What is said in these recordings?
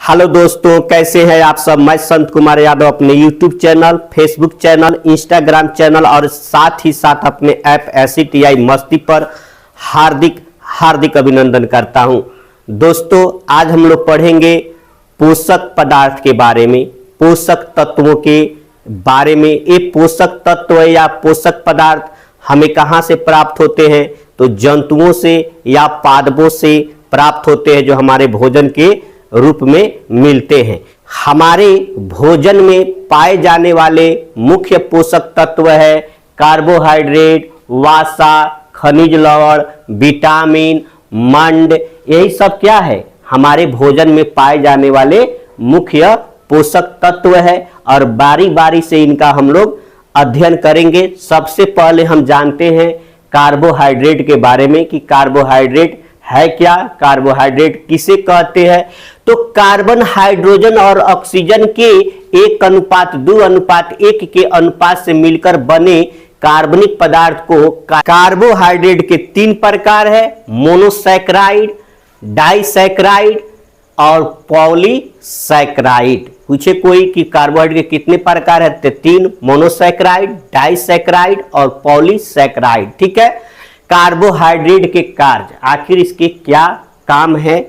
Hello दोस्तों, कैसे हैं आप सब। मैं संत कुमार यादव अपने YouTube channel, Facebook channel, Instagram channel और साथ ही साथ अपने ऐप SCTI मस्ती पर हार्दिक हार्दिक अभिनंदन करता हूं। दोस्तों, आज हम लोग पढ़ेंगे पोषक पदार्थ के बारे में, पोषक तत्वों के बारे में। ये पोषक तत्व या पोषक पदार्थ हमें कहां से प्राप्त होते हैं? तो जंतुओं से या पादपों से प्राप्त होते हैं, जो हमारे भोजन के रूप में मिलते हैं। हमारे भोजन में पाए जाने वाले मुख्य पोषक तत्व है कार्बोहाइड्रेट, वसा, खनिज लवण, विटामिन, मंड। यही सब क्या है? हमारे भोजन में पाए जाने वाले मुख्य पोषक तत्व है और बारी बारी से इनका हम लोग अध्ययन करेंगे। सबसे पहले हम जानते हैं कार्बोहाइड्रेट के बारे में कि कार्बोहाइड्रेट है क्या, कार्बोहाइड्रेट किसे कहते हैं। तो कार्बन, हाइड्रोजन और ऑक्सीजन के 1:2:1 के अनुपात से मिलकर बने कार्बनिक पदार्थ को कार्बोहाइड्रेट के 3 प्रकार है: मोनोसैकराइड, डाइसैकराइड और पॉलीसैकराइड। पूछे कोई कि कार्बोहाइड्रेट के कितने प्रकार है? तो 3: मोनोसैकराइड, डाइसैकराइड और पॉलीसैकराइड। ठीक है। कार्बोहाइड्रेट के कार्य, आखिर इसके क्या काम है?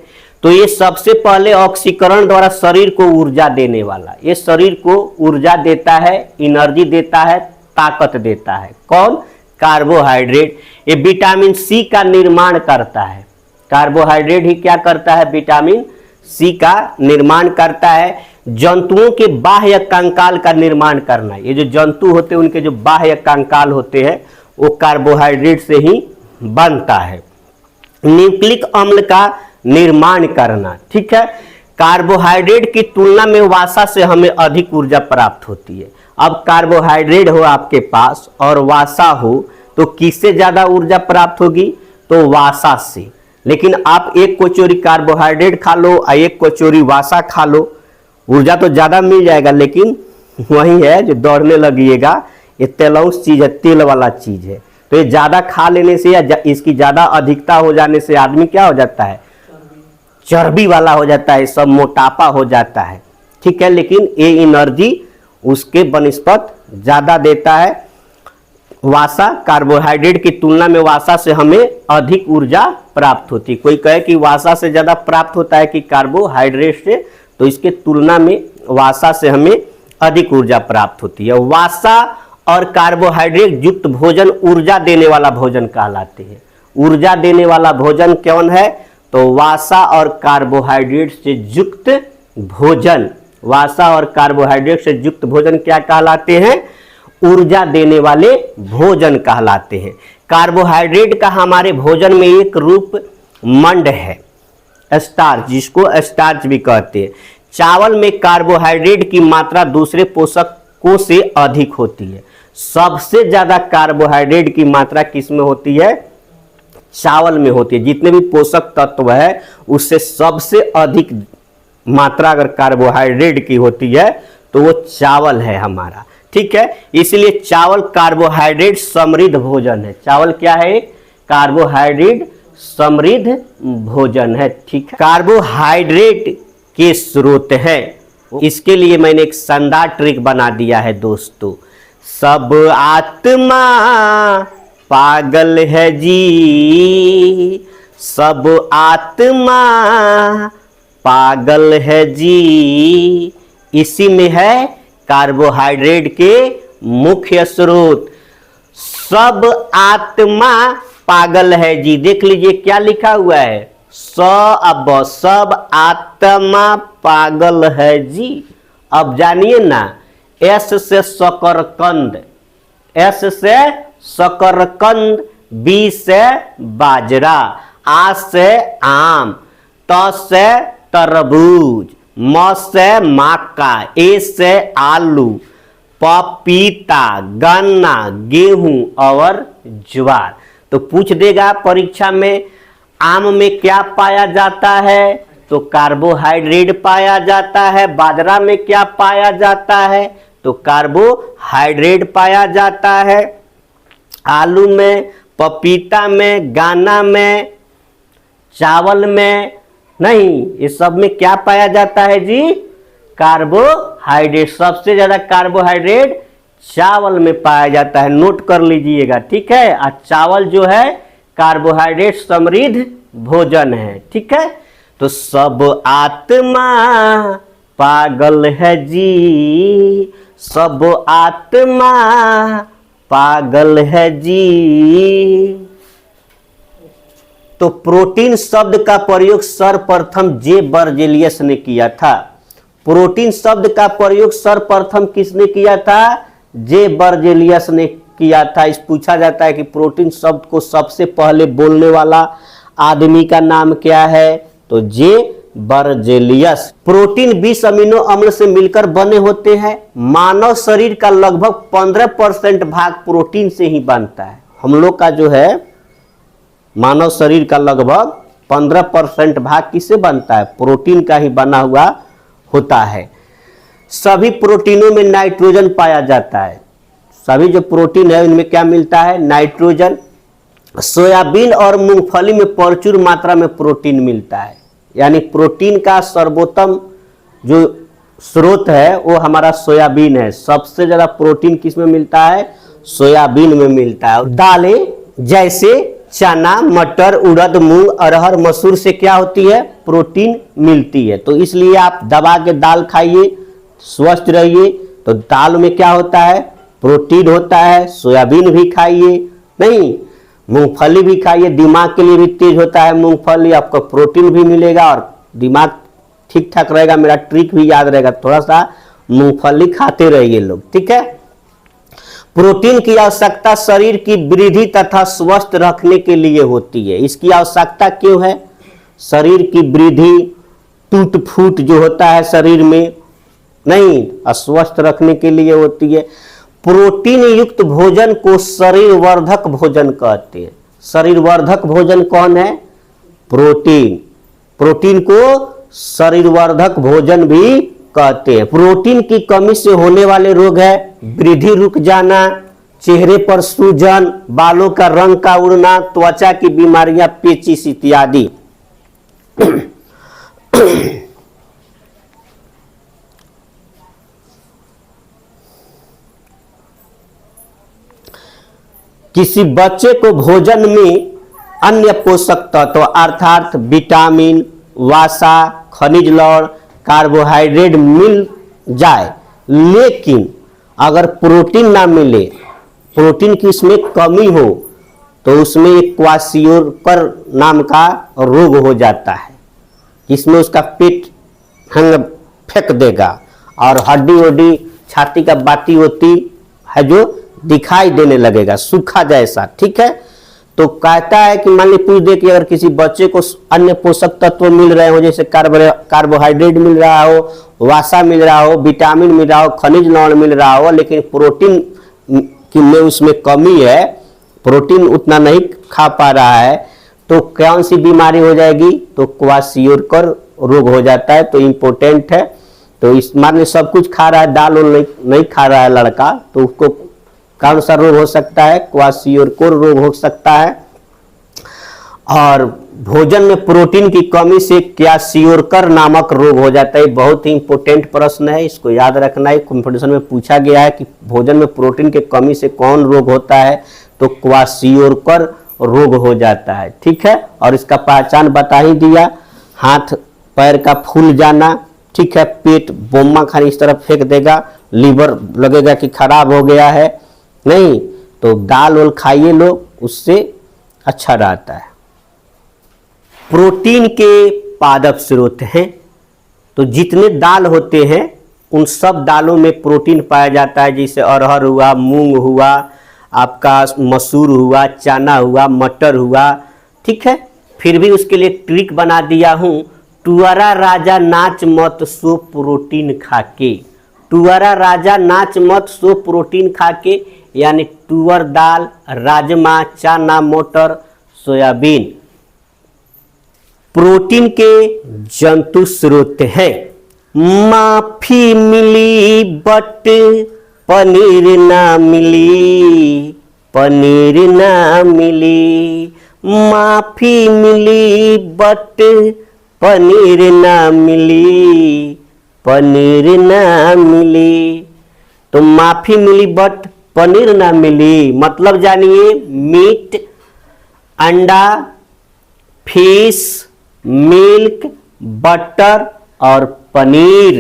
तो ये सबसे पहले ऑक्सीकरण द्वारा शरीर को ऊर्जा देने वाला, ये शरीर को ऊर्जा देता है, एनर्जी देता है, ताकत देता है। कौन? कार्बोहाइड्रेट। ये विटामिन सी का निर्माण करता है। कार्बोहाइड्रेट ही क्या करता है? विटामिन सी का निर्माण करता है। जंतुओं के बाह्य कंकाल का निर्माण करना, ये जो जंतु होते हैं उनके जो बाह्य कंकाल होते हैं वो कार्बोहाइड्रेट से ही बनता है। न्यूक्लिक अम्ल का निर्माण करना। ठीक है। कार्बोहाइड्रेट की तुलना में वसा से हमें अधिक ऊर्जा प्राप्त होती है। अब कार्बोहाइड्रेट हो आपके पास और वसा हो तो किससे ज्यादा ऊर्जा प्राप्त होगी? तो वसा से। लेकिन आप एक कचौरी कार्बोहाइड्रेट खा लो और एक कचौरी वसा खा लो, ऊर्जा तो ज्यादा मिल जाएगा, लेकिन वही है जो दौड़ने लगिएगा। ये तेलौस चीज है, तेल वाला चीज है। तो ये ज्यादा खा लेने से या इसकी ज्यादा अधिकता हो जाने से आदमी क्या हो जाता है? चर्बी वाला हो जाता है, सब मोटापा हो जाता है। ठीक है। लेकिन ये एनर्जी उसके बनिस्पत ज्यादा देता है। वसा, कार्बोहाइड्रेट की तुलना में वसा से हमें अधिक ऊर्जा प्राप्त होती है। कोई कहे कि वसा से ज्यादा प्राप्त होता है कि कार्बोहाइड्रेट से, तो इसके तुलना में वसा से हमें अधिक ऊर्जा प्राप्त होती है। वसा और कार्बोहाइड्रेट युक्त भोजन ऊर्जा देने वाला भोजन कहलाते हैं। ऊर्जा देने वाला भोजन कौन है? तो वसा और कार्बोहाइड्रेट से युक्त भोजन, वसा और कार्बोहाइड्रेट से युक्त भोजन क्या कहलाते हैं? ऊर्जा देने वाले भोजन कहलाते हैं। कार्बोहाइड्रेट का हमारे भोजन में एक रूप मंड है, स्टार्च, जिसको स्टार्च भी कहते हैं। चावल में कार्बोहाइड्रेट की मात्रा दूसरे पोषकों से अधिक होती है। सबसे ज्यादा कार्बोहाइड्रेट की मात्रा किस में होती है? चावल में होती है। जितने भी पोषक तत्व है उससे सबसे अधिक मात्रा अगर कार्बोहाइड्रेट की होती है तो वो चावल है हमारा। ठीक है। इसलिए चावल कार्बोहाइड्रेट समृद्ध भोजन है। चावल क्या है? कार्बोहाइड्रेट समृद्ध भोजन है। ठीक है। कार्बोहाइड्रेट के स्रोत है, इसके लिए मैंने एक शानदार ट्रिक बना दिया है दोस्तों। सब आत्मा पागल है जी, सब आत्मा पागल है जी, इसी में है कार्बोहाइड्रेट के मुख्य स्रोत। सब आत्मा पागल है जी, देख लीजिए क्या लिखा हुआ है? सब आत्मा पागल है जी। अब जानिए ना, एस से शकरकंद, एस से शकरकंद, बी से बाजरा, आ से आम, त से तरबूज, म से मक्का, ए से आलू, पपीता, गन्ना, गेहूं और ज्वार। तो पूछ देगा परीक्षा में, आम में क्या पाया जाता है? तो कार्बोहाइड्रेट पाया जाता है। बाजरा में क्या पाया जाता है? तो कार्बोहाइड्रेट पाया जाता है। आलू में, पपीता में, गन्ना में, चावल में नहीं, इस सब में क्या पाया जाता है जी? कार्बोहाइड्रेट। सबसे ज्यादा कार्बोहाइड्रेट चावल में पाया जाता है, नोट कर लीजिएगा, ठीक है। और चावल जो है कार्बोहाइड्रेट समृद्ध भोजन है, ठीक है। तो सब आत्मा पागल है जी, सब आत्मा पागल है जी। तो प्रोटीन शब्द का प्रयोग सर्वप्रथम जे बर्जेलियस ने किया था। प्रोटीन शब्द का प्रयोग सर्वप्रथम किसने किया था? जे बर्जेलियस ने किया था। इस पूछा जाता है कि प्रोटीन शब्द को सबसे पहले बोलने वाला आदमी का नाम क्या है? तो जे बर्जेलियस। प्रोटीन 20 अमीनो अम्ल से मिलकर बने होते हैं। मानव शरीर का लगभग 15% भाग प्रोटीन से ही बनता है। हम लोग का जो है मानव शरीर का लगभग 15% भाग किससे बनता है? प्रोटीन का ही बना हुआ होता है। सभी प्रोटीनों में नाइट्रोजन पाया जाता है। सभी जो प्रोटीन है उनमें क्या मिलता है? नाइट्रोजन। सोयाबीन और मूंगफली में प्रचुर मात्रा में प्रोटीन मिलता है। यानी प्रोटीन का सर्वोत्तम जो स्रोत है वो हमारा सोयाबीन है। सबसे ज्यादा प्रोटीन किस में मिलता है? सोयाबीन में मिलता है। दालें जैसे चना, मटर, उड़द, मूंग, अरहर, मसूर से क्या होती है? प्रोटीन मिलती है। तो इसलिए आप दबा के दाल खाइए, स्वस्थ रहिए। तो दाल में क्या होता है? प्रोटीन होता है। सोयाबीन भी खाइए, नहीं मूंगफली भी खाइए, दिमाग के लिए भी तेज होता है मूंगफली, आपको प्रोटीन भी मिलेगा और दिमाग ठीक ठाक रहेगा। मेरा ट्रिक भी याद रहेगा, थोड़ा सा मूंगफली खाते रहिए लोग, ठीक है। प्रोटीन की आवश्यकता शरीर की वृद्धि तथा स्वस्थ रखने के लिए होती है। इसकी आवश्यकता क्यों है? शरीर की वृद्धि, टूट फूट जो होता है शरीर में, नहीं अस्वस्थ रखने के लिए होती है। प्रोटीन युक्त भोजन को शरीर वर्धक भोजन कहते हैं। शरीर वर्धक भोजन कौन है? प्रोटीन। प्रोटीन को शरीर वर्धक भोजन भी कहते हैं। प्रोटीन की कमी से होने वाले रोग है वृद्धि रुक जाना, चेहरे पर सूजन, बालों का रंग का उड़ना, त्वचा की बीमारियां, पेचिश इत्यादि। किसी बच्चे को भोजन में अन्य पोषक तत्व अर्थात विटामिन, वसा, खनिज लवण, कार्बोहाइड्रेट मिल जाए, लेकिन अगर प्रोटीन ना मिले, प्रोटीन की इसमें कमी हो, तो उसमें एक क्वाशियोकर नाम का रोग हो जाता है, जिसमें उसका पेट फेंक देगा और हड्डी वड्डी छाती का बाती होती है जो दिखाई देने लगेगा, सूखा जैसा, ठीक है। तो कहता है कि मान ली पूछ दे कि अगर किसी बच्चे को अन्य पोषक तत्व मिल रहे हो, जैसे कार्बोहाइड्रेट मिल रहा हो, वसा मिल रहा हो, विटामिन मिल रहा हो, खनिज लवण मिल रहा हो, लेकिन प्रोटीन की में उसमें कमी है, प्रोटीन उतना नहीं खा पा रहा है, तो कौन सी बीमारी हो जाएगी? तो क्वाशियोकर रोग हो जाता है। तो इम्पोर्टेंट है। तो इस मान ली सब कुछ खा रहा है, दाल नहीं खा रहा है लड़का, तो उसको कौन सा रोग हो सकता है? क्वाशियोकर रोग हो सकता है। और भोजन में प्रोटीन की कमी से क्वाशियोकर नामक रोग हो जाता है। बहुत ही इंपॉर्टेंट प्रश्न है, इसको याद रखना है। कंपटीशन में पूछा गया है कि भोजन में प्रोटीन की कमी से कौन रोग होता है? तो क्वाशियोकर रोग हो जाता है, ठीक है। और इसका पहचान बता ही दिया, हाथ पैर का फूल जाना, ठीक है, पेट बोमा खाने इस तरफ फेंक देगा, लीवर लगेगा कि खराब हो गया है, नहीं तो दाल वाल खाइए लोग, उससे अच्छा रहता है। प्रोटीन के पादप स्रोत हैं। तो जितने दाल होते हैं उन सब दालों में प्रोटीन पाया जाता है, जैसे अरहर हुआ, मूंग हुआ, आपका मसूर हुआ, चना हुआ, मटर हुआ, ठीक है। फिर भी उसके लिए ट्रिक बना दिया हूं, टुअरा राजा नाच मत सो प्रोटीन खाके। टुअरा राजा नाच मत सो प्रोटीन खाके, यानी तुअर दाल, राजमा, चना, मटर, सोयाबीन प्रोटीन के जंतु स्रोत है। माफी मिली बट पनीर ना मिली, पनीर ना मिली, माफी मिली बट पनीर ना मिली, पनीर ना मिली। तो माफी मिली बट पनीर ना मिली, मतलब जानिए मीट, अंडा, फिश, मिल्क, बटर और पनीर।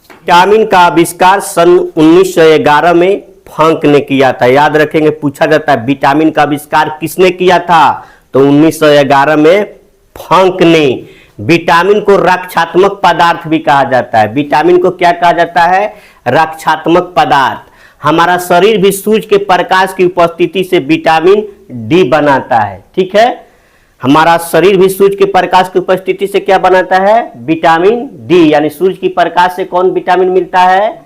विटामिन का आविष्कार सन 1911 में फंक ने किया था। याद रखेंगे, पूछा जाता है विटामिन का आविष्कार किसने किया था, तो 1911 में फंक ने। विटामिन को रक्षात्मक पदार्थ भी कहा जाता है। विटामिन को क्या कहा जाता है, रक्षात्मक पदार्थ। हमारा शरीर भी सूर्य के प्रकाश की उपस्थिति से विटामिन डी बनाता है, ठीक है। हमारा शरीर भी सूर्य के प्रकाश की उपस्थिति से क्या बनाता है, विटामिन डी। यानी सूर्य की प्रकाश से कौन विटामिन मिलता है,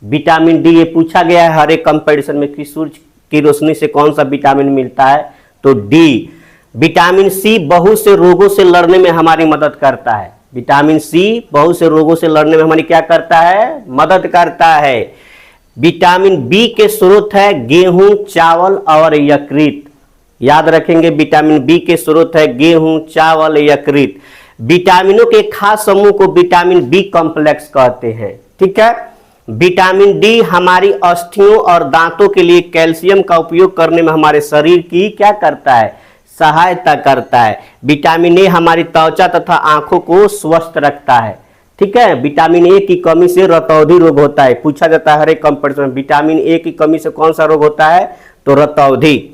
विटामिन डी। ये पूछा गया है हर एक कंपैरिजन में कि सूर्य की रोशनी से कौन सा विटामिन मिलता है, तो डी। विटामिन सी बहुत से रोगों से लड़ने में हमारी मदद करता है। विटामिन सी बहुत से रोगों से लड़ने में हमारी क्या करता है, मदद करता है। विटामिन बी के स्रोत है गेहूं, चावल और यकृत। याद रखेंगे, विटामिन बी के स्रोत है गेहूं, चावल, यकृत। विटामिनों के खास समूह को विटामिन बी कॉम्प्लेक्स कहते हैं, ठीक है। विटामिन डी हमारी अस्थियों और दांतों के लिए कैल्शियम का उपयोग करने में हमारे शरीर की क्या करता है, सहायता करता है। विटामिन ए हमारी त्वचा तथा आंखों को स्वस्थ रखता है, ठीक है। विटामिन ए की कमी से रतौंधी रोग होता है। पूछा जाता है हर एक कंपैरिजन में विटामिन ए की कमी से कौन सा रोग होता है, तो रतौंधी।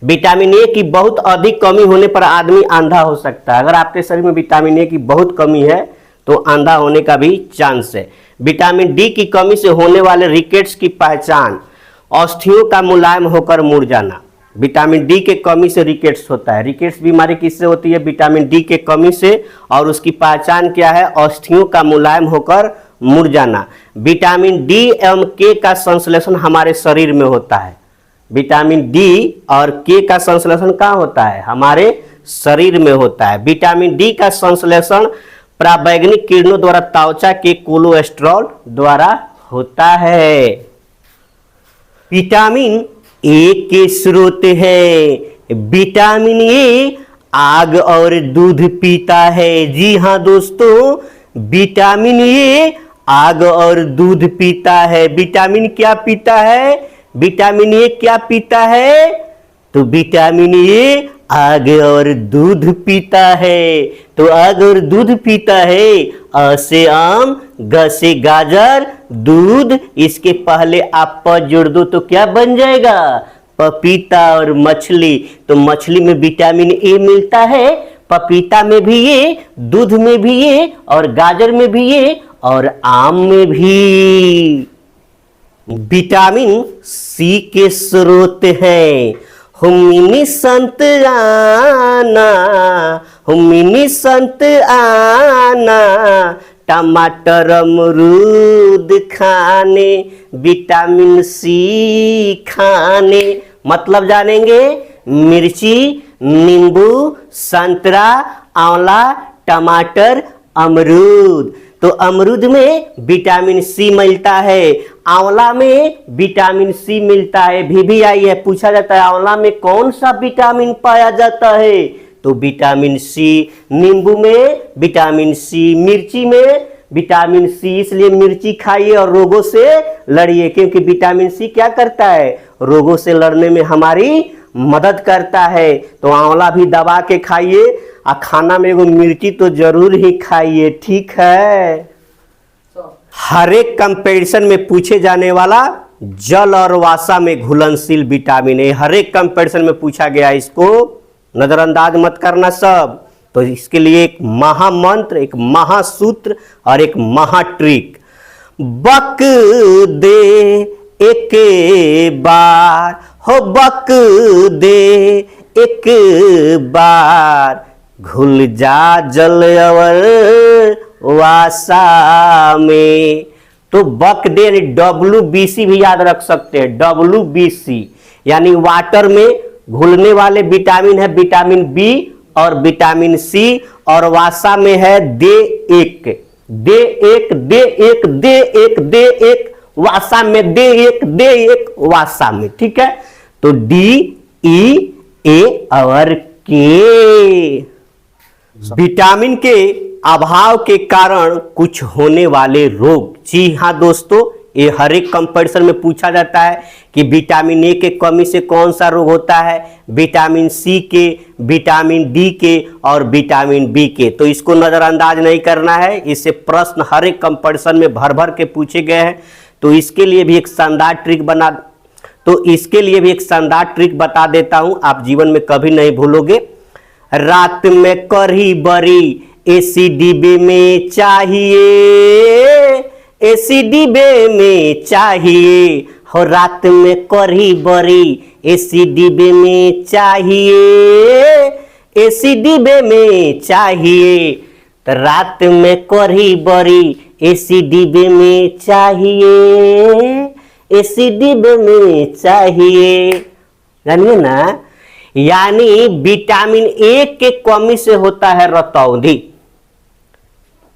विटामिन ए की बहुत अधिक कमी होने पर आदमी अंधा हो सकता है। अगर आपके शरीर में विटामिन ए की बहुत कमी है तो अंधा होने का भी चांस है। विटामिन डी की कमी से होने वाले रिकेट्स की पहचान, अस्थियों का मुलायम होकर मुड़ जाना। विटामिन डी के कमी से रिकेट्स होता है। रिकेट्स बीमारी किससे होती है, विटामिन डी के कमी से, और उसकी पहचान क्या है, अस्थियों का मुलायम होकर मुड़ जाना। विटामिन डी एवं के का संश्लेषण हमारे शरीर में होता है। विटामिन डी और के का संश्लेषण कहाँ होता है, हमारे शरीर में होता है। विटामिन डी का संश्लेषण पराबैंगनी किरणों द्वारा त्वचा के कोलेस्ट्रॉल द्वारा होता है। विटामिन ए के स्रोत है। विटामिन ए आग और दूध पीता है। जी हाँ दोस्तों, विटामिन ए आग और दूध पीता है। विटामिन क्या पीता है, विटामिन ए क्या पीता है, तो विटामिन ए आग और दूध पीता है। तो आग और दूध पीता है, अ से आम, ग से गाजर, दूध, इसके पहले आप प जोड़ दो तो क्या बन जाएगा, पपीता और मछली। तो मछली में विटामिन ए मिलता है, पपीता में भी ये, दूध में भी ये, और गाजर में भी ये, और आम में भी। विटामिन सी के स्रोत हैं हुमिनी संत आना, हुमिनी संत आना, टमाटर अमरूद खाने, विटामिन सी खाने। मतलब जानेंगे, मिर्ची, नींबू, संतरा, आंवला, टमाटर, अमरूद। तो अमरूद में विटामिन सी मिलता है, आंवला में विटामिन सी मिलता है। भी आई है, पूछा जाता है आंवला में कौन सा विटामिन पाया जाता है, तो विटामिन सी। नींबू में विटामिन सी, मिर्ची में विटामिन सी, इसलिए मिर्ची खाइए और रोगों से लड़िए, क्योंकि विटामिन सी क्या करता है, रोगों से लड़ने में हमारी मदद करता है। तो आंवला भी दबा के खाइए, और खाना में एगो मिर्ची तो जरूर ही खाइए, ठीक है। हर एक कंपैरिजन में पूछे जाने वाला जल और वासा में घुलनशील विटामिन ए, हर एक कंपैरिजन में पूछा गया, इसको नजरअंदाज मत करना सब। तो इसके लिए एक महामंत्र, एक महासूत्र और एक महाट्रिक। बक दे एक बार, हो बक दे एक बार, घुल जा जल और वासा में। तो बक दे WBC भी याद रख सकते हैं, WBC यानी वाटर में घुलने वाले विटामिन है विटामिन बी और विटामिन सी, और वासा में है दे एक, दे एक, दे एक, दे एक, दे एक, वासा में दे एक, दे एक, वासा में, ठीक है। तो D, E, A और K। विटामिन के अभाव के कारण कुछ होने वाले रोग। जी हाँ दोस्तों, ये हर एक कंपटीशन में पूछा जाता है कि विटामिन ए के कमी से कौन सा रोग होता है, विटामिन सी के, विटामिन डी के और विटामिन बी के। तो इसको नज़रअंदाज नहीं करना है, इससे प्रश्न हर एक कंपटीशन में भर भर के पूछे गए हैं। तो इसके लिए भी एक शानदार ट्रिक बता देता हूँ, आप जीवन में कभी नहीं भूलोगे। रात में कढ़ी बड़ी एसी डिब्बे में चाहिए, एसी डिब्बे में चाहिए हो, रात में कढ़ी बड़ी एसी डिब्बे में चाहिए, एसी डिब्बे में चाहिए। तो रात में कढ़ी बड़ी एसी डिब्बे में चाहिए, एसी डिब्बे में चाहिए, जानिए ना। यानी विटामिन ए के कमी से होता है रतौंधी,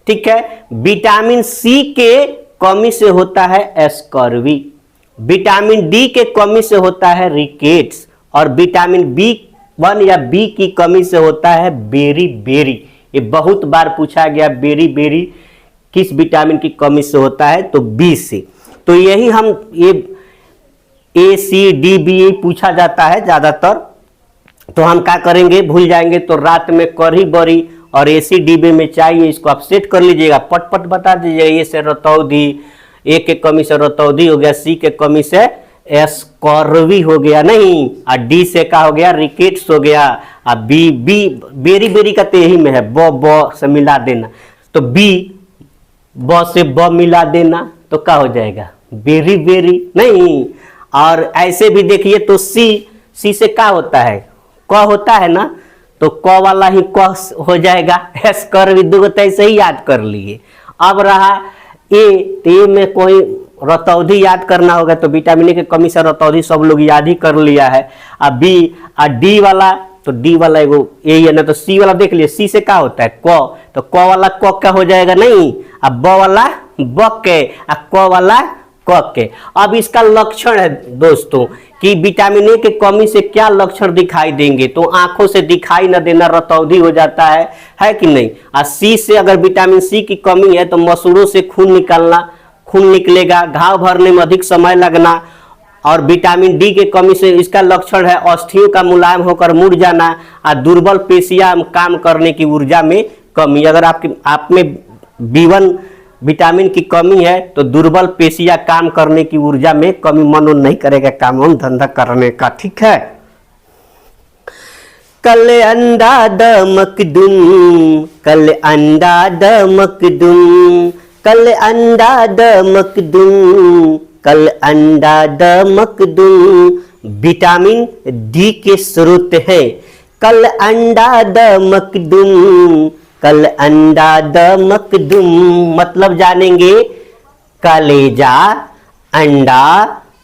ठीक है। विटामिन सी के कमी से होता है स्कर्वी, विटामिन डी के कमी से होता है रिकेट्स, और विटामिन B1 या बी की कमी से होता है बेरी बेरी। ये बहुत बार पूछा गया, बेरी बेरी किस विटामिन की कमी से होता है, तो बी से। तो यही हम ये ए सी डी बी पूछा जाता है ज़्यादातर। तो हम क्या करेंगे, भूल जाएंगे तो रात में कढ़ी बड़ी और एसी डिब्बे में चाहिए, इसको आप सेट कर लीजिएगा, पट बता दीजिएगा। ए से रतौंधी, ए के कमी से रतौंधी हो गया, सी के कमी से स्कर्वी हो गया नहीं, और डी से क्या हो गया, रिकेट्स हो गया, और बी बेरी बेरी का तो यही में है, ब से मिला देना, तो बी ब से ब मिला देना तो क्या हो जाएगा, बेरी बेरी नहीं। और ऐसे भी देखिए तो सी से क्या होता है, क होता है ना, तो क वाला ही क हो जाएगा, स्कर्वी। दो तो ऐसे ही याद कर लिए। अब रहा ए, तो ए में कोई रतौंधी याद करना होगा, तो विटामिन ए की कमी से रतौंधी सब लोग याद ही कर लिया है। अब बी और डी वाला, तो डी वाला एगो यही है ना, तो सी वाला देख लिए, सी से क्या होता है क, तो क वाला क क्या हो जाएगा नहीं, अब ब वाला ब के, और क वाला क के। अब इसका लक्षण है दोस्तों कि विटामिन ए के कमी से क्या लक्षण दिखाई देंगे, तो आंखों से दिखाई न देना, रतौंधी हो जाता है कि नहीं। और सी से अगर विटामिन सी की कमी है तो मसूड़ों से खून निकलना, खून निकलेगा, घाव भरने में अधिक समय लगना। और विटामिन डी के कमी से इसका लक्षण है अस्थियों का मुलायम होकर मुड़ जाना, और दुर्बल पेशियां काम करने की ऊर्जा में कमी। अगर आप में B1 विटामिन की कमी है तो दुर्बल पेशियां काम करने की ऊर्जा में कमी, मनो नहीं करेगा काम हम धंधा करने का, ठीक है। कल अंडा दमक दुम, कल अंडा दमक दुम, कल अंडा दमक दुम, कल अंडा दमक दुम। विटामिन डी के स्रोत है, कल अंडा दमक दुम, कल अंडा दमक दुम, मतलब जानेंगे कलेजा, अंडा,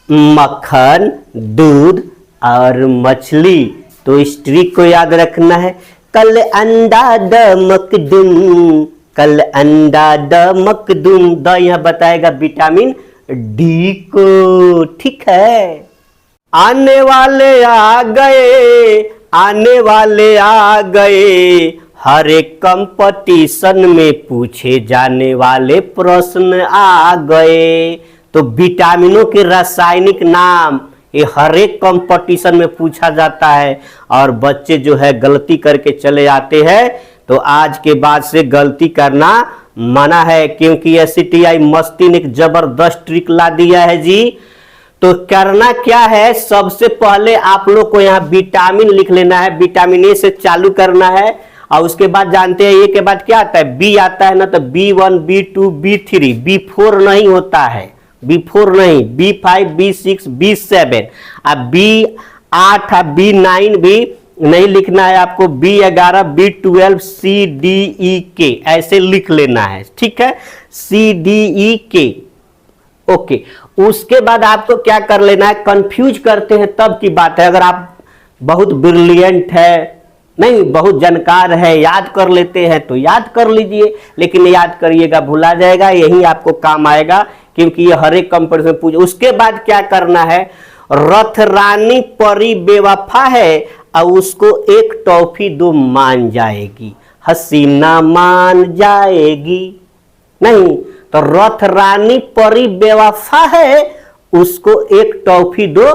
मक्खन, दूध और मछली। तो इस ट्रिक को याद रखना है, कल अंडा दमक दुम, कल अंडा दमक दुम। द यह बताएगा विटामिन डी को, ठीक है। आने वाले आ गए, आने वाले आ गए, हर एक कंपटीशन में पूछे जाने वाले प्रश्न आ गए। तो विटामिनों के रासायनिक नाम ये हर एक कंपटीशन में पूछा जाता है, और बच्चे जो है गलती करके चले आते हैं। तो आज के बाद से गलती करना मना है, क्योंकि SCTI मस्ती ने एक जबरदस्त ट्रिक ला दिया है जी। तो करना क्या है, सबसे पहले आप लोग को यहाँ विटामिन लिख लेना है, विटामिन ए से चालू करना है, और उसके बाद जानते हैं ए के बाद क्या आता है, बी आता है ना, तो B1 B2 B3, B4 नहीं होता है, B4 नहीं, B5 B6 B7, अब B8 और B9 भी नहीं लिखना है आपको, B11 B12 CDEK ऐसे लिख लेना है, ठीक है, CDEK। ओके, उसके बाद आपको क्या कर लेना है, कंफ्यूज करते हैं तब की बात है। अगर आप बहुत ब्रिलियंट है, नहीं बहुत जानकार है, याद कर लेते हैं तो याद कर लीजिए, लेकिन याद करिएगा भुला जाएगा, यही आपको काम आएगा, क्योंकि ये हर एक कंपटीशन पूछ। उसके बाद क्या करना है, रथ रानी परी बेवफा है और उसको एक टॉफी दो मान जाएगी। हसीना मान जाएगी। नहीं तो रथ रानी परी बेवफा है, उसको एक टॉफी दो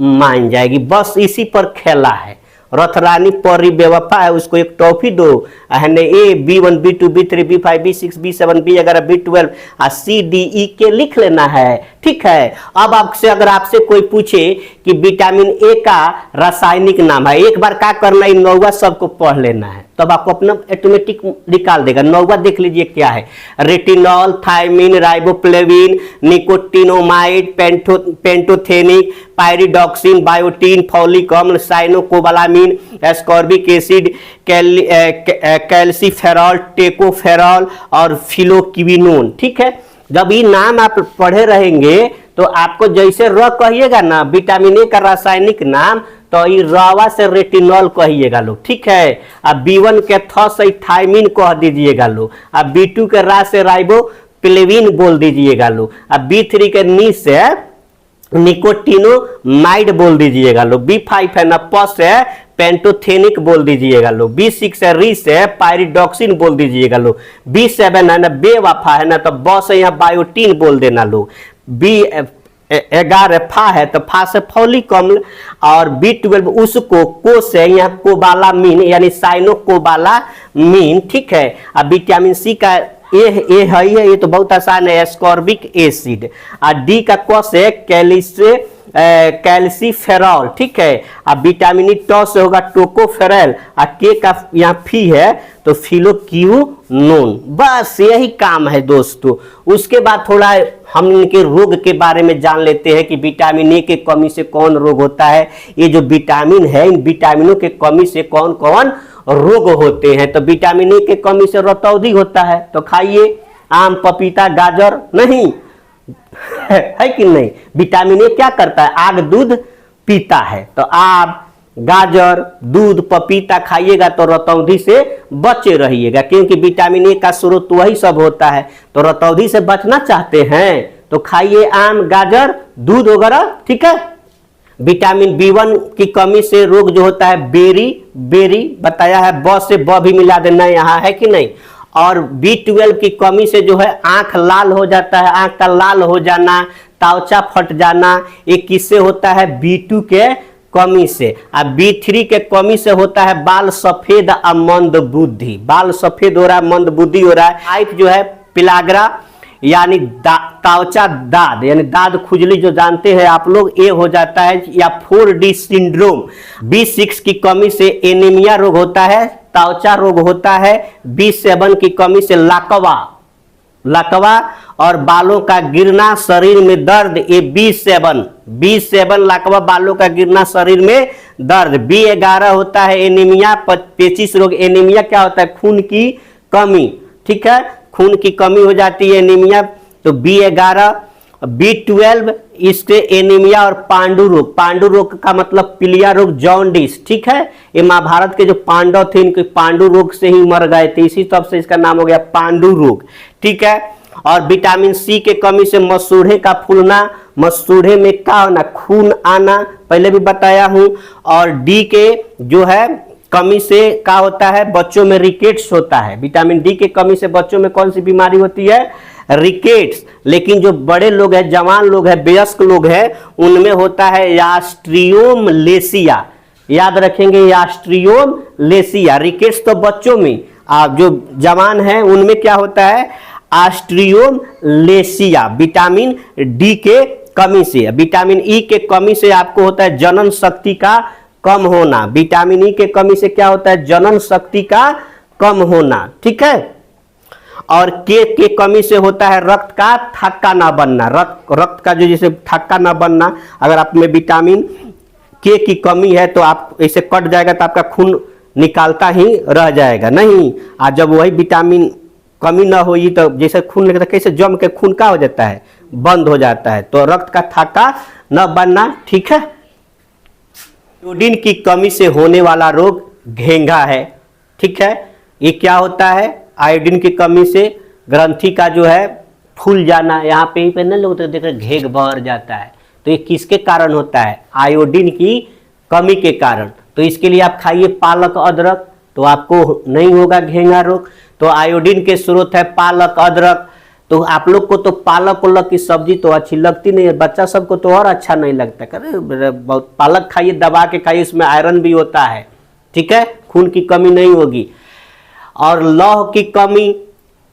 मान जाएगी। बस इसी पर खेला है। रथ रानी परी बेवफा है, उसको एक टॉफी दो। ए B1 B2 B3 B5 B6 B7 B11 B12 C D E के लिख लेना है। ठीक है। अब आपसे अगर आपसे कोई पूछे कि विटामिन ए का रासायनिक नाम है, एक बार क्या करना है, नौवा सबको पढ़ लेना है, तब आपको अपना ऑटोमेटिक निकाल देगा। नौवा देख लीजिए क्या है। Retinol, thiamine, riboflavin, nicotinamide, pantothenic, pyridoxine, biotin, folic अम्ल, cyanocobalamin, ascorbic acid, calciferol, tocopherol और फिलोक्विनोन। ठीक है। जब ये नाम आप पढ़े रहेंगे तो आपको जैसे र कहिएगा ना विटामिन ए का रासायनिक नाम, तो ये रवा से रेटिनॉल कहिएगा लोग। ठीक है। अब B1 के थ से थायमिन कह दीजिएगा लोग। अब B2 के रा से राइबोफ्लेविन बोल दीजिएगा लोग। अब B3 के नी से निकोटिनोमाइड बोल दीजिएगा लोग। B5 है ना प से पेंटोथेनिक बोल दीजिएगा लोग। B6 है री से पायरिडॉक्सिन बोल दीजिएगा लोग। B7 है ना बेवफा है ना, तो ब से यहाँ बायोटीन बोल देना लोग। B11 फा है तो फा से फॉलिक अम्ल, और B12 उसको को से यहाँ कोबालामिन यानी साइनोकोबालामिन। ठीक है। अब विटामिन सी का ए है, ये तो बहुत आसान है, एस्कॉर्बिक एसिड। और डी का क से कैल्सीफेरॉल। ठीक है। अब विटामिन ई ट से होगा टोकोफेरल, और के का यहाँ फी है तो फिलोक्विनोन। बस यही काम है दोस्तों। उसके बाद थोड़ा हम इनके रोग के बारे में जान लेते हैं कि विटामिन ए के कमी से कौन रोग होता है। ये जो विटामिन है, इन विटामिनों के कमी से कौन कौन रोग होते हैं। तो विटामिन ए के कमी से रतौंधी होता है, तो खाइए आम, पपीता, गाजर। नहीं है कि नहीं। विटामिन ए क्या करता है, आग दूध पीता है। तो आम, गाजर, दूध, पपीता खाइएगा तो रतौंधी से बचे रहिएगा, क्योंकि विटामिन ए का स्रोत वही सब होता है। तो रतौंधी से बचना चाहते हैं तो खाइए आम, गाजर, दूध वगैरह। ठीक है। विटामिन B1 की कमी से रोग जो होता है बेरी बताया है, ब से ब भी मिला देना यहाँ, है कि नहीं। और B12 की कमी से जो है आंख लाल हो जाता है, आंख का लाल हो जाना, त्वचा फट जाना, ये किससे होता है, B2 के कमी से। अब B3 के कमी से होता है बाल सफेद और मंद बुद्धि। बाल सफेद हो रहा है, मंद बुद्धि हो रहा है। टाइप जो है पिलाग्रा यानी त्वचा दाद यानी दाद खुजली जो जानते हैं आप लोग, ए हो जाता है, या 4D सिंड्रोम। B6 की कमी से एनीमिया रोग होता है, त्वचा रोग होता है। B7 की कमी से लकवा और बालों का गिरना, शरीर में दर्द, ये B7 लकवा, बालों का गिरना, शरीर में दर्द। B11 होता है एनीमिया, पेचिश रोग। एनीमिया क्या होता है, खून की कमी। ठीक है। खून की कमी हो जाती है एनीमिया, तो B11। B12 इससे एनीमिया और पांडु रोग का मतलब पीलिया रोग, जॉन्डिस। ठीक है। ये महाभारत के जो पांडव थे इनके पांडु रोग से ही मर गए थे, इसी तब से इसका नाम हो गया पांडु रोग। ठीक है। और विटामिन सी के कमी से मसूड़े का फूलना, मसूड़े में क्या होना, खून आना, पहले भी बताया हूं। और डी के जो है कमी से क्या होता है, बच्चों में रिकेट्स होता है। विटामिन डी के कमी से बच्चों में कौन सी बीमारी होती है, रिकेट्स। लेकिन जो बड़े लोग हैं, जवान लोग हैं, वयस्क लोग हैं, उनमें होता है यास्ट्रियोमलेसिया। याद रखेंगे, यास्ट्रियोमलेसिया। रिकेट्स तो बच्चों में, जो जवान हैं उनमें क्या होता है, यास्ट्रियोमलेसिया। विटामिन डी के कमी से। विटामिन ई के कमी से आपको होता है जनन शक्ति का कम होना। विटामिन ई के कमी से क्या होता है, जनन शक्ति का कम होना। ठीक है। और के कमी से होता है रक्त का थक्का ना बनना। रक्त का जो जैसे थक्का ना बनना, अगर आप में विटामिन के की कमी है तो आप ऐसे कट जाएगा तो आपका खून निकालता ही रह जाएगा। नहीं, आज जब वही विटामिन कमी ना होगी तो जैसे खून निकलता, कैसे जम के खून का हो जाता है, बंद हो जाता है। तो रक्त का थक्का न बनना। ठीक है। आयोडीन की कमी से होने वाला रोग घेंघा है। ठीक है। ये क्या होता है, आयोडीन की कमी से ग्रंथि का जो है फूल जाना, यहाँ पे ही पे ना लोग तो देख रहे घेघ भर जाता है। तो ये किसके कारण होता है, आयोडीन की कमी के कारण। तो इसके लिए आप खाइए पालक, अदरक, तो आपको नहीं होगा घेंगा रोग। तो आयोडीन के स्रोत है पालक, अदरक। तो आप लोग को तो पालक उलक की सब्जी तो अच्छी लगती नहीं है, बच्चा सबको तो और अच्छा नहीं लगता। करे बहुत पालक खाइए, दबा के खाइए, इसमें आयरन भी होता है, ठीक है, खून की कमी नहीं होगी। और लौह की कमी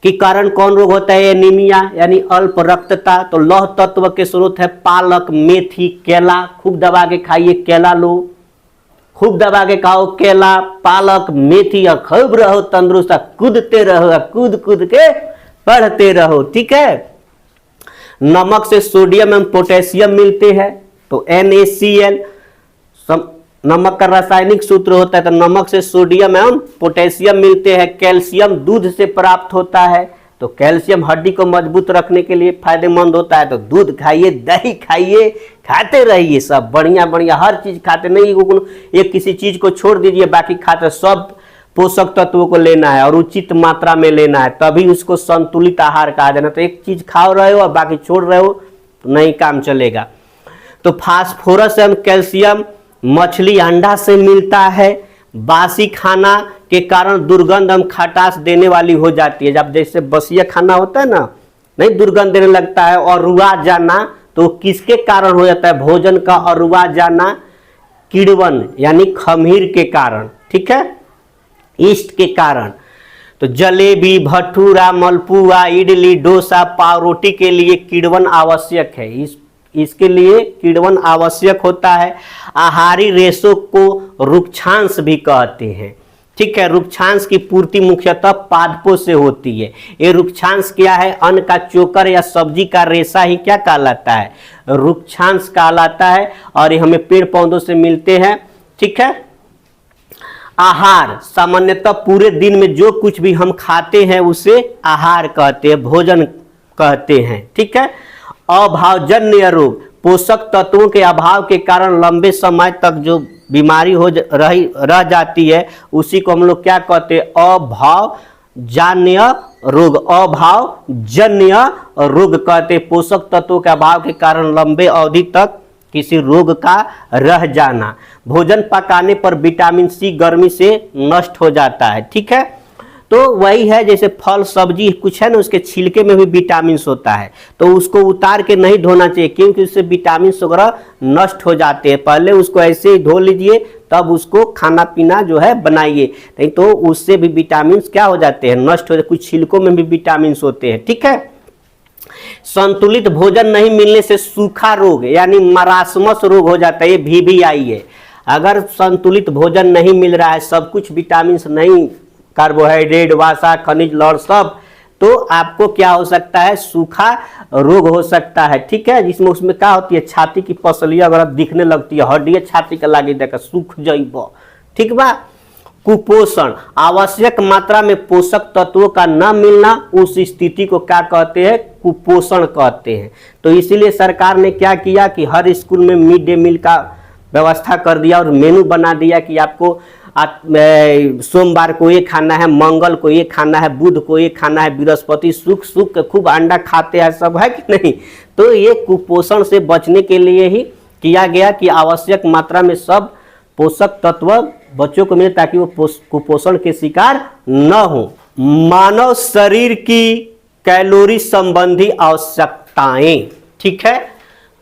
के कारण कौन रोग होता है? एनीमिया यानी अल्प रक्तता। तो लौह तत्व के स्रोत है पालक, मेथी, केला। खूब दबा के खाइए, केला लो, खूब दबा के खाओ केला, पालक, मेथी, और खूब रहो तंदुरुस्त, कूदते रहो, कूद कूद के पढ़ते रहो, ठीक है। नमक से सोडियम एवं पोटेशियम मिलते हैं, तो NaCl नमक का रासायनिक सूत्र होता है। तो नमक से सोडियम एवं पोटेशियम मिलते हैं। कैल्शियम दूध से प्राप्त होता है, तो कैल्शियम हड्डी को मजबूत रखने के लिए फायदेमंद होता है। तो दूध खाइए, दही खाइए, खाते रहिए, सब बढ़िया बढ़िया हर चीज खाते, नहीं एक किसी चीज को छोड़ दीजिए, बाकी खाते। सब पोषक तत्वों को लेना है और उचित मात्रा में लेना है, तभी उसको संतुलित आहार कहा जाना। तो एक चीज खा रहे हो और बाकी छोड़ रहे हो तो नहीं काम चलेगा। तो फास्फोरस एवं कैल्शियम मछली अंडा से मिलता है। बासी खाना के कारण दुर्गंध एवं खटास देने वाली हो जाती है। जब जैसे बसिया खाना होता है ना, नहीं दुर्गंध देने लगता है। और रुआ जाना तो किसके कारण हो जाता है? भोजन का अरुआ जाना किड़वन यानी खमीर के कारण, ठीक है, ईस्ट के कारण। तो जलेबी, भटूरा, मलपुआ, इडली, डोसा, पाव रोटी के लिए किड़वन आवश्यक है। इसके लिए किड़वन आवश्यक होता है। आहारी रेशों को रुक्षांश भी कहते हैं, ठीक है। रुक्षांश की पूर्ति मुख्यतः पादपों से होती है। ये रुक्षांश क्या है? अन्न का चोकर या सब्जी का रेशा ही क्या कहलाता है? रुक्षांश कहलाता है। और ये हमें पेड़ पौधों से मिलते हैं, ठीक है। आहार सामान्यतः पूरे दिन में जो कुछ भी हम खाते हैं उसे आहार कहते हैं, भोजन कहते हैं, ठीक है। अभावजन्य रोग, पोषक तत्वों के अभाव के कारण लंबे समय तक जो बीमारी रह जाती है उसी को हम लोग क्या कहते हैं? अभावजन्य रोग। अभावजन्य रोग कहते हैं पोषक तत्वों के अभाव के कारण लंबे अवधि तक किसी रोग का रह जाना। भोजन पकाने पर विटामिन सी गर्मी से नष्ट हो जाता है, ठीक है। तो वही है जैसे फल सब्जी कुछ है ना, उसके छिलके में भी विटामिन होता है, तो उसको उतार के नहीं धोना चाहिए क्योंकि उससे विटामिन वगैरह नष्ट हो जाते हैं। पहले उसको ऐसे ही धो लीजिए, तब उसको खाना पीना जो है बनाइए, नहीं तो उससे भी विटामिन क्या हो जाते हैं? नष्ट हो जाते। कुछ छिलकों में भी विटामिन होते हैं, ठीक है। संतुलित भोजन नहीं मिलने से सूखा रोग यानी मरासमस रोग हो जाता है, ये VVI है। अगर संतुलित भोजन नहीं मिल रहा है, सब कुछ विटामिन नहीं, कार्बोहाइड्रेट, वसा, खनिज, लौह सब, तो आपको क्या हो सकता है? सूखा रोग हो सकता है, ठीक है। जिसमें उसमें क्या होती है? छाती की पसलियां अगर दिखने लगती है, हड्डियां छाती का लागे देखा सूख जाइब, ठीक बा। कुपोषण, आवश्यक मात्रा में पोषक तत्वों का न मिलना, उस स्थिति को क्या कहते हैं? कुपोषण कहते हैं। तो इसीलिए सरकार ने क्या किया कि हर स्कूल में मिड डे मील का व्यवस्था कर दिया और मेनू बना दिया कि आपको सोमवार को ये खाना है, मंगल को ये खाना है, बुध को ये खाना है, बृहस्पति, सुख खूब अंडा खाते हैं, सब है कि नहीं। तो ये कुपोषण से बचने के लिए ही किया गया कि आवश्यक मात्रा में सब पोषक तत्व बच्चों को मिले ताकि वो कुपोषण के शिकार न हो। मानव शरीर की कैलोरी संबंधी आवश्यकताएं, ठीक है।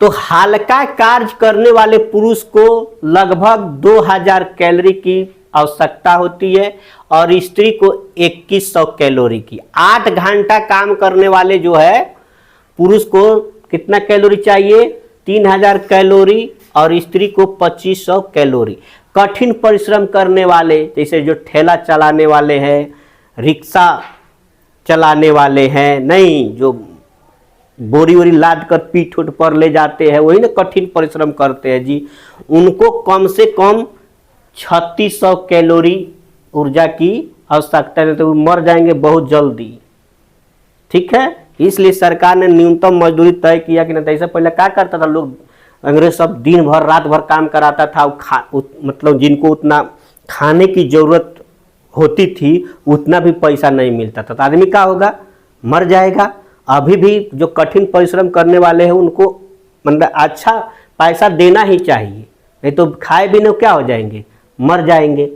तो हल्का कार्य करने वाले पुरुष को लगभग 2000 कैलोरी की आवश्यकता होती है और स्त्री को 2100 कैलोरी की। 8 घंटा काम करने वाले जो है पुरुष को कितना कैलोरी चाहिए? 3000 कैलोरी और स्त्री को 2500 कैलोरी। कठिन परिश्रम करने वाले जैसे जो ठेला चलाने वाले हैं, रिक्शा चलाने वाले हैं, नहीं जो बोरी वोरी लाद कर पीठ उठ पर ले जाते हैं, वही ना कठिन परिश्रम करते हैं जी, उनको कम से कम 3600 कैलोरी ऊर्जा की आवश्यकता है, तो मर जाएंगे बहुत जल्दी, ठीक है। इसलिए सरकार ने न्यूनतम मजदूरी तय किया कि नहीं तो ऐसा पहले क्या करता था लोग, अंग्रेज सब दिन भर रात भर काम कराता था, मतलब जिनको उतना खाने की जरूरत होती थी उतना भी पैसा नहीं मिलता था, तो आदमी क्या होगा? मर जाएगा। अभी भी जो कठिन परिश्रम करने वाले हैं उनको मतलब अच्छा पैसा देना ही चाहिए, नहीं तो खाए बिना क्या हो जाएंगे? मर जाएंगे।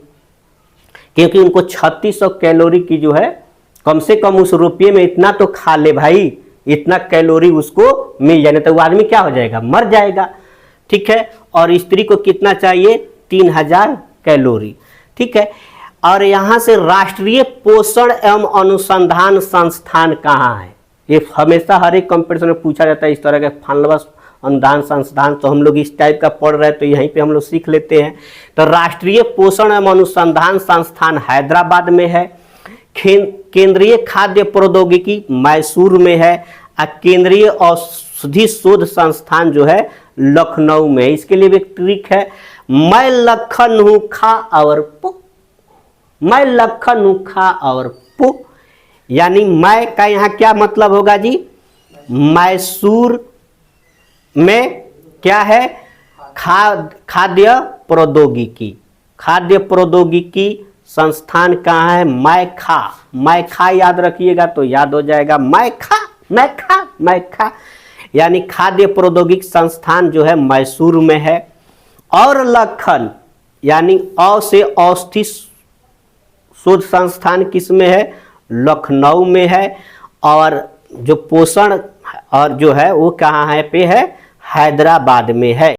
क्योंकि उनको 3600 कैलोरी की जो है कम से कम उस रुपये में इतना तो खा ले भाई, इतना कैलोरी उसको मिल जाए, तो वो आदमी क्या हो जाएगा, मर जाएगा। ठीक है, और स्त्री को कितना चाहिए, 3000 कैलोरी। ठीक है, और यहाँ से राष्ट्रीय पोषण एवं अनुसंधान संस्थान कहाँ है, ये हमेशा हर एक कंपटीशन में पूछा जाता है इस तरह के फलवा अनुदान संस्थान, तो हम लोग इस टाइप का पढ़ रहे हैं तो यहीं पे हम लोग सीख लेते हैं। तो राष्ट्रीय पोषण एवं अनुसंधान संस्थान हैदराबाद में है, केंद्रीय खाद्य प्रौद्योगिकी मैसूर में है, और केंद्रीय औषधि शोध संस्थान जो है लखनऊ में। इसके लिए भी एक ट्रिक है, मैं लखन हूं खा और पू, मैं लखन हूं खा और पू, यानी मैं का यहाँ क्या मतलब होगा जी, मैसूर में क्या है, खाद्य प्रौद्योगिकी, खाद्य प्रौद्योगिकी संस्थान कहाँ है, मैं खा याद रखिएगा तो याद हो जाएगा, मैं खा, यानी खाद्य प्रौद्योगिकी संस्थान जो है मैसूर में है। और लखन यानी औ से औषधि शोध संस्थान किस में है, लखनऊ में है। और जो पोषण और जो है वो कहाँ है पे है, हैदराबाद में है।